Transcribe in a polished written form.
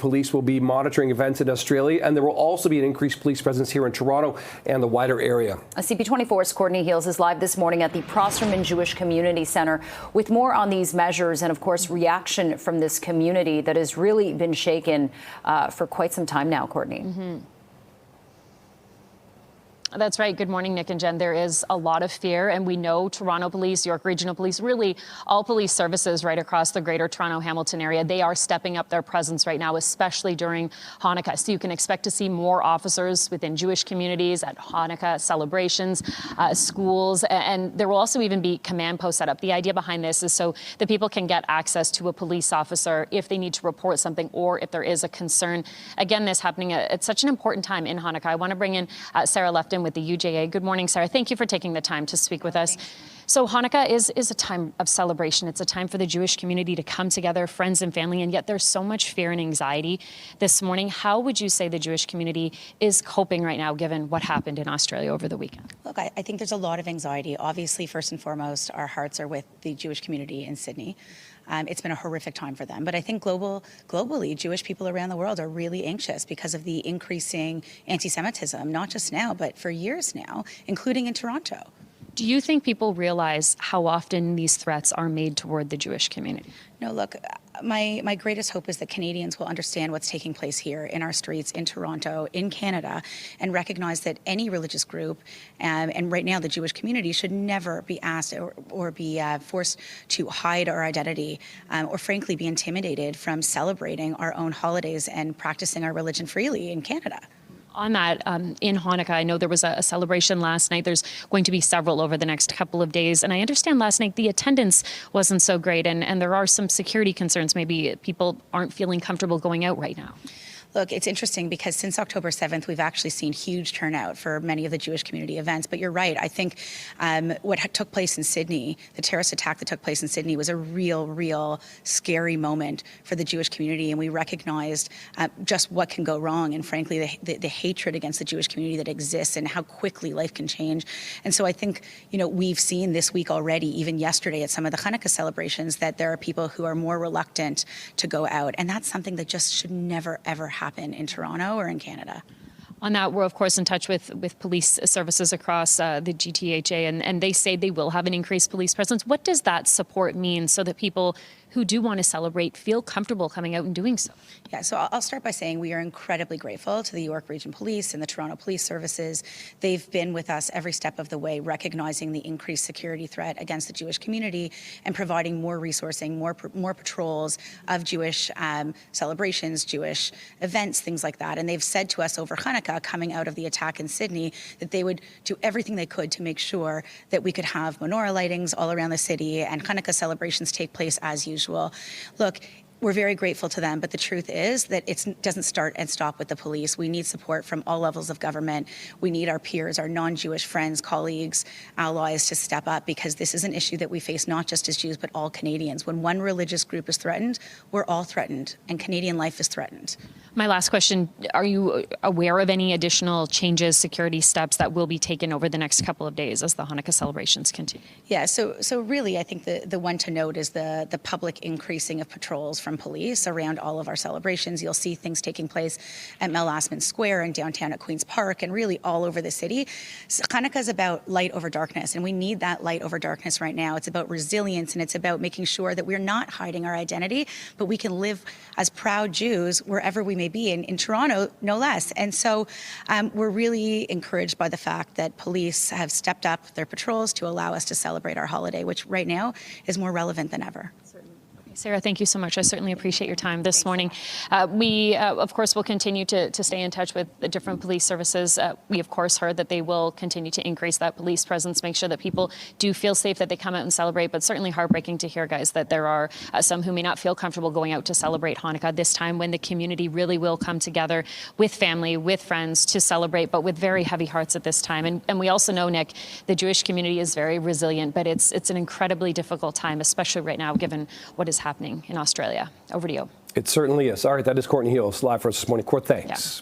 police will be monitoring events in Australia, and there will also be an increased police presence here in Toronto and the wider area. CP24's Courtney Heels is live this morning at the Proserpine Jewish Community Center with more on these measures and, of course, reaction from this community that has really been shaken for quite some time now, Courtney. That's right. Good morning, Nick and Jen. There is a lot of fear, and we know Toronto Police, York Regional Police, really all police services right across the greater Toronto-Hamilton area, they are stepping up their presence right now, especially during Hanukkah. So you can expect to see more officers within Jewish communities at Hanukkah celebrations, schools, and there will also even be command posts set up. The idea behind this is so that people can get access to a police officer if they need to report something or if there is a concern. Again, this happening at such an important time in Hanukkah. I want to bring in Sara Lefton with the UJA. Good morning, Sara. Thank you for taking the time to speak with us. So Hanukkah is a time of celebration. It's a time for the Jewish community to come together, friends and family, and yet there's so much fear and anxiety this morning. How would you say the Jewish community is coping right now, given what happened in Australia over the weekend? Look, I think there's a lot of anxiety. Obviously, first and foremost, our hearts are with the Jewish community in Sydney. It's been a horrific time for them. But I think globally, Jewish people around the world are really anxious because of the increasing anti-Semitism, not just now, but for years now, including in Toronto. Do you think people realize how often these threats are made toward the Jewish community? No, look, my greatest hope is that Canadians will understand what's taking place here in our streets, in Toronto, in Canada, and recognize that any religious group, and right now the Jewish community, should never be asked or be forced to hide our identity or frankly be intimidated from celebrating our own holidays and practicing our religion freely in Canada. On that, in Hanukkah, I know there was a celebration last night. There's going to be several over the next couple of days. And I understand last night the attendance wasn't so great, and there are some security concerns. Maybe people aren't feeling comfortable going out right now. Look, it's interesting because since October 7th, we've actually seen huge turnout for many of the Jewish community events. But you're right. I think what took place in Sydney, the terrorist attack that took place in Sydney, was a real scary moment for the Jewish community. And we recognized just what can go wrong and, frankly, the hatred against the Jewish community that exists and how quickly life can change. And so I think, we've seen this week already, even yesterday at some of the Hanukkah celebrations, that there are people who are more reluctant to go out. And that's something that just should never, ever happen in Toronto or in Canada. On that, we're, of course, in touch with police services across the GTHA, and they say they will have an increased police presence. What does that support mean so that people who do want to celebrate feel comfortable coming out and doing so? Yeah, so I'll start by saying we are incredibly grateful to the York Region Police and the Toronto Police Services. They've been with us every step of the way, recognizing the increased security threat against the Jewish community and providing more resourcing, more patrols of Jewish celebrations, Jewish events, things like that. And they've said to us over Hanukkah, coming out of the attack in Sydney, that they would do everything they could to make sure that we could have menorah lightings all around the city and Hanukkah celebrations take place as usual. Look, we're very grateful to them, but the truth is that it doesn't start and stop with the police. We need support from all levels of government. We need our peers, our non-Jewish friends, colleagues, allies to step up, because this is an issue that we face not just as Jews, but all Canadians. When one religious group is threatened, we're all threatened, and Canadian life is threatened. My last question, are you aware of any additional changes, security steps that will be taken over the next couple of days as the Hanukkah celebrations continue? Yeah, so really I think the one to note is the public increasing of patrols from police around all of our celebrations. You'll see things taking place at Mel Lastman Square and downtown at Queen's Park and really all over the city. So Hanukkah is about light over darkness, and we need that light over darkness right now. It's about resilience, and it's about making sure that we're not hiding our identity, but we can live as proud Jews wherever we may be, in Toronto, no less. And so we're really encouraged by the fact that police have stepped up their patrols to allow us to celebrate our holiday, which right now is more relevant than ever. Sara, thank you so much. I certainly appreciate your time this morning. We, of course, will continue to stay in touch with the different police services. We, of course, heard that they will continue to increase that police presence, make sure that people do feel safe, that they come out and celebrate. But certainly heartbreaking to hear, guys, that there are some who may not feel comfortable going out to celebrate Hanukkah this time, when the community really will come together with family, with friends to celebrate, but with very heavy hearts at this time. And we also know, Nick, the Jewish community is very resilient, but it's an incredibly difficult time, especially right now, given what is happening in Australia. Over to you. It certainly is. All right, that is Courtney Heels live for us this morning. Court, thanks. Yeah.